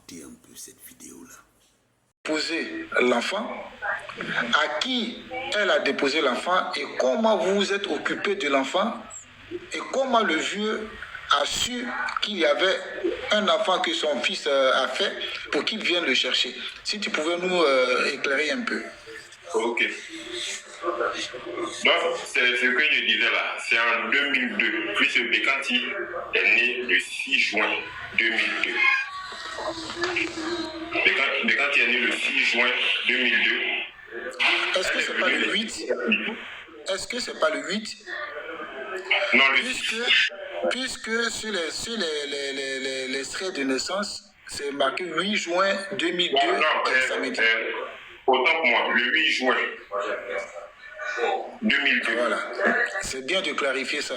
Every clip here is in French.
écouter un peu cette vidéo-là. Déposer l'enfant, à qui elle a déposé l'enfant et comment vous vous êtes occupé de l'enfant et comment le vieux a su qu'il y avait un enfant que son fils a fait pour qu'il vienne le chercher. Si tu pouvais nous éclairer un peu. Ok. Donc, c'est ce que je disais là. C'est en 2002, puisque Bekanti est né le 6 juin 2002. Bekanti est né le 6 juin 2002. Est-ce que c'est pas le 8? Est-ce que c'est pas le 8? Non, le Puisque sur les extraits de naissance, c'est marqué 8 juin 2002. Non, autant pour moi, le 8 juin 2002. Voilà. C'est bien de clarifier ça.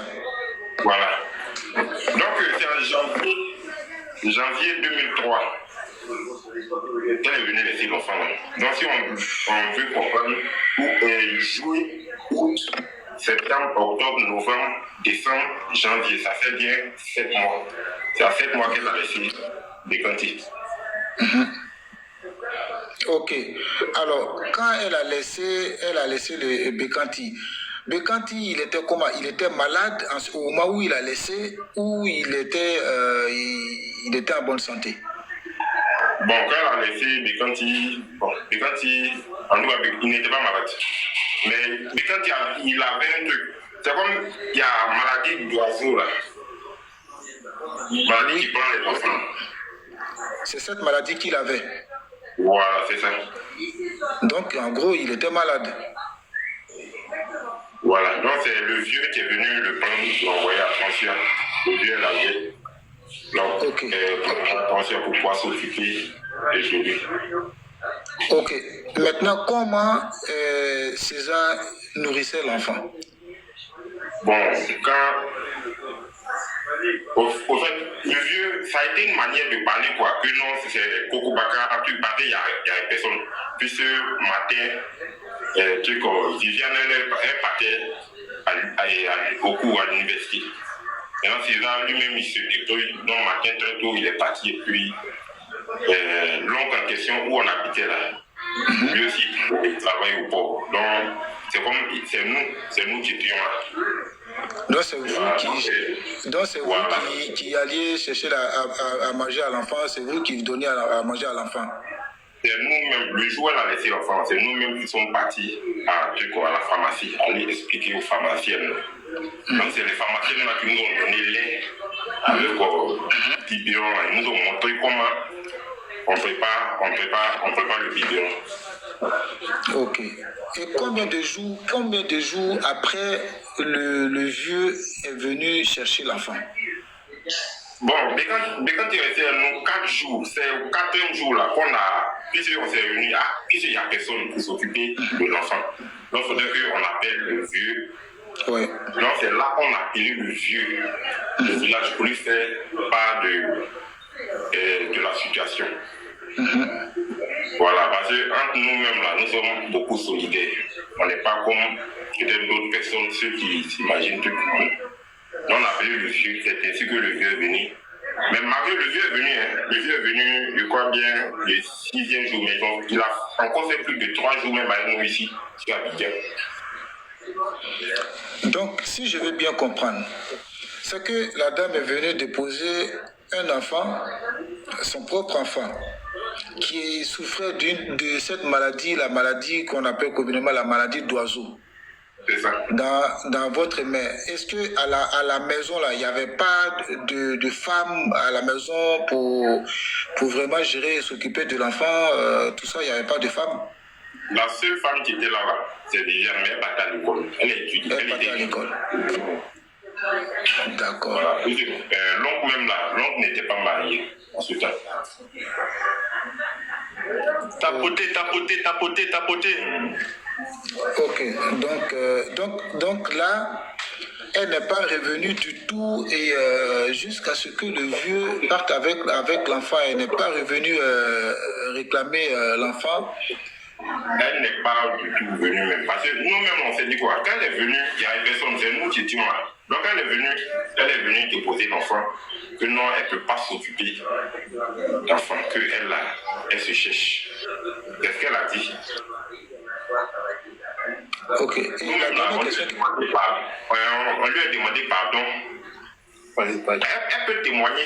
Voilà. Donc, c'est en janvier 2003 qu'elle est venue laisser l'enfant. Donc, si on veut comprendre où est juillet, août, septembre, octobre, novembre, décembre, janvier, ça fait bien 7 mois. C'est à 7 mois qu'elle a laissé Bekanti. Ok. Alors, quand elle a laissé le Bekanti, Bekanti, il était comment? Il était malade au moment où il a laissé ou il était en bonne santé? Bon, quand elle a laissé Bekanti, en tout cas, il n'était pas malade. Mais Bekanti, il avait un truc. C'est comme, il y a maladie d'oiseau là. Maladie qui prend les enfants. C'est cette maladie qu'il avait. Voilà, c'est ça. Donc, en gros, il était malade. Voilà, donc c'est le vieux qui est venu le prendre, l'envoyer à Francia. Le vieux l'avait. Donc, Francia pour pouvoir s'occuper de chez lui. Ok. Maintenant, comment César nourrissait l'enfant? Bon, au fait, le vieux, ça a été une manière de parler, quoi. Que non, c'est Coco Baka, un truc barré, il n'y a personne. Puis ce matin, Viviane, elle partait au cours à l'université. Maintenant, César lui-même, il se déploie. Donc, matin, très tôt, il est parti. Et puis, l'oncle en question, où on habitait là, lui aussi, il travaille au port. Donc, c'est comme, c'est nous qui étions là. Donc c'est vous qui alliez chercher à manger à l'enfant, c'est vous qui donniez à manger à l'enfant. C'est nous-mêmes, le jour où elle a laissé l'enfant, c'est nous-mêmes qui sommes partis à la pharmacie, aller expliquer aux pharmaciennes. Donc c'est les pharmaciennes là qui nous ont donné lait avec le biberon. Ils nous ont montré comment on prépare le biberon. Ok. Et combien de jours après le vieux est venu chercher l'enfant? Bon, mais quand il restait à nous 4 jours, c'est au 4e jour là qu'on a, puisqu'on s'est réunis, puisqu'il n'y a personne pour s'occuper de l'enfant. Donc il faudrait qu'on appelle le vieux. Ouais. Donc c'est là qu'on a appelé le vieux du village pour lui faire part de la situation. Voilà, parce qu'entre nous-mêmes là, nous sommes beaucoup solidaires. On n'est pas comme peut-être d'autres personnes, ceux qui s'imaginent tout comme nous. On a appelé le vieux, c'est ainsi que le vieux est venu. Mais malgré le vieux est venu, le vieux est venu, je crois bien, le 6e jour, mais donc il a encore fait plus de 3 jours même avec nous ici, sur Abidjan. Donc, si je veux bien comprendre, c'est que la dame est venue déposer un enfant, son propre enfant, qui souffrait de cette maladie, la maladie qu'on appelle communément la maladie d'oiseau. C'est ça. Dans votre mère, est-ce qu'à la maison, là, il n'y avait pas de femme à la maison pour vraiment gérer et s'occuper de l'enfant, tout ça, il n'y avait pas de femme? La seule femme qui était là-bas, c'est déjà elle partait à l'école. Elle étudie. Elle partait à l'école. D'accord. Voilà. L'oncle même là, l'oncle n'était pas marié en ce temps. Tapoter. Ok, donc là, elle n'est pas revenue du tout et jusqu'à ce que le vieux parte avec l'enfant, elle n'est pas revenue réclamer l'enfant. Elle n'est pas du tout venue même. Parce que nous-mêmes, on s'est dit quoi? Quand elle est venue, il n'y avait personne, c'est nous qui étions là. Donc elle est venue déposer l'enfant, que non, elle ne peut pas s'occuper d'enfant, elle se cherche. C'est ce qu'elle a dit. Ok. Et la dernière question... On lui a demandé pardon. Elle peut témoigner.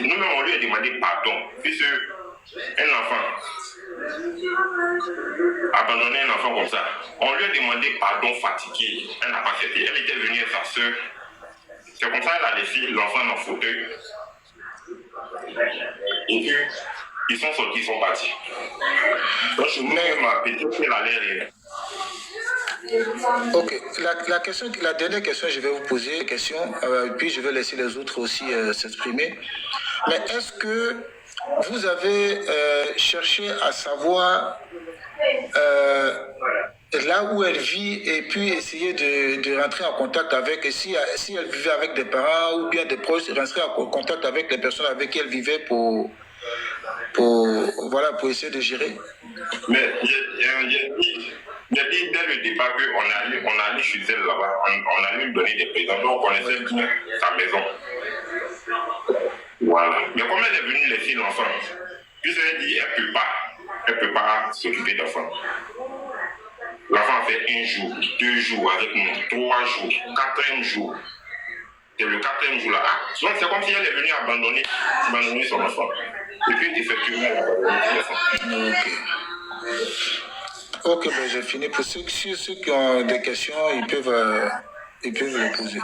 Nous-mêmes, on lui a demandé pardon. Puisque un enfant, abandonner un enfant comme ça, on lui a demandé pardon fatigué. Elle n'a pas accepté. Elle était venue avec sa soeur. C'est comme ça qu'elle a laissé l'enfant dans le fauteuil. Et puis, ils sont sortis, ils sont partis. Donc, nous-mêmes, peut-être qu'elle allait rire. Ok, la dernière question, je vais vous poser une question, puis je vais laisser les autres aussi s'exprimer. Mais est-ce que vous avez cherché à savoir là où elle vit et puis essayer de rentrer en contact avec, et si elle vivait avec des parents ou bien des proches, rentrer en contact avec les personnes avec qui elle vivait pour essayer de gérer? Mais il a dit dès le départ qu'on allait chez elle là-bas, on allait lui donner des présents, donc on connaissait bien sa maison. Voilà. Mais comme elle est venue laisser l'enfant, puisqu'elle dit elle peut pas s'occuper d'enfant. L'enfant fait 1 jour, 2 jours avec nous, 3 jours, 4e jour. C'est le 4e jour là. Donc c'est comme si elle est venue abandonner son enfant. Et puis effectivement, elle a abandonné son enfant. Ok, ben j'ai fini. Pour ceux qui ont des questions, ils peuvent les poser.